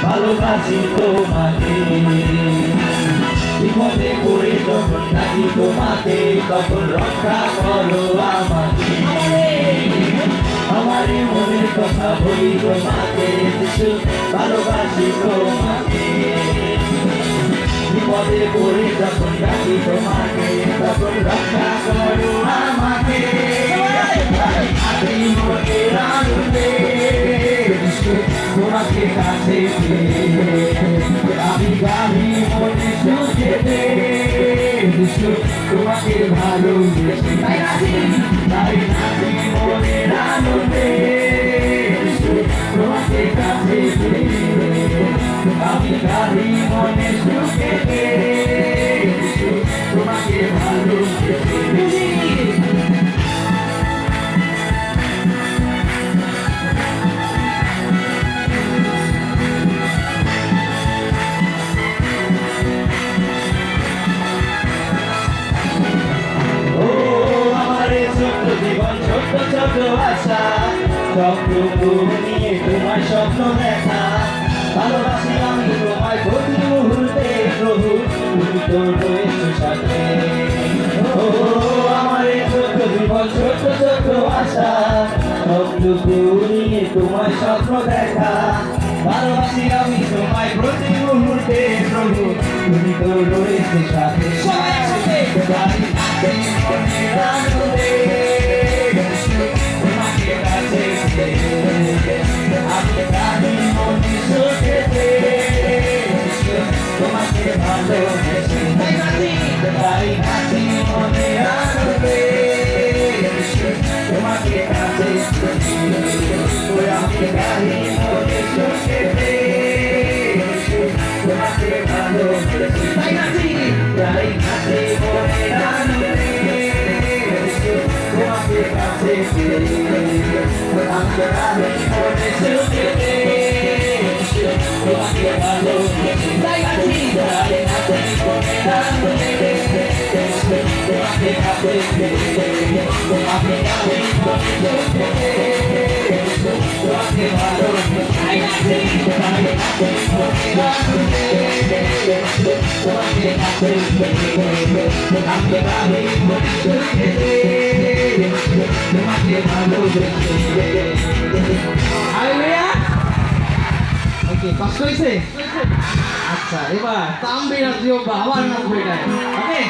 ভালোবাসি তোমাকে। বিপদে পড়ে যখন ডাকি তোমাকে, তখন রক্ষা করো আমাকে। আমার মনের কথা বলি তোমাকে, যিশু ভালোবাসি তোমাকে। বিপদে পড়ে যখন ডাকি তোমাকে, তখন রক্ষা করো আমাকে। মনের আনন্দে তোমাকে কাছে পেয়ে আমি গালি মনে সুখেতে, তোমাকে ভালোবেসে তাই নাচি মনের আনন্দে। তোমাকে কাছে পেয়ে আমি গালি মনে সুখেতে, তোমাকে ভালোবেসে। জীবন ছোট্ট ছোট আশা, সবটুকু নিয়ে তোমার স্বপ্ন দেখা। ভালোবাসি আমি তোমায় প্রতি মুহূর্তে, প্রভু তুমি তো রয়েছো সাথে। ও আমার ছোট্ট জীবন ছোট্ট ছোট আশা, সবটুকু নিয়ে তোমার স্বপ্ন দেখা। ভালোবাসি আমি তোমায় প্রতি মুহূর্তে, প্রভু তুমি তো রয়েছো সাথে। সবাই একসাথে আমি গালি মনে সুখেতে, তোমাকে ভালোবেসে তাই নাচি মনে আনন্দে। তোমাকে কাছে আমি গালি মনে সুখেতে, তোমাকে ভালোবেসে তাই নাচি মনে আনন্দে। তোমাকে কাছে আমি গালি মনে সুখেতে, তোমাকে ভালোবেসে তাই নাচি মনে আনন্দে। তোমাকে কাছে তোমাকে গালি মনে সুখেতে, তোমাকে ভালোবেসে তাই নাচি মনে আনন্দে। তোমাকে কাছে আমি গালি মনে সুখেতে, তোমাকে ভালোবেসে। হালেলুয়া। ওকে, কষ্ট হয়েছে? আচ্ছা, এবার তাম্বিরা দিও, আবার নাচবে এটা। ওকে।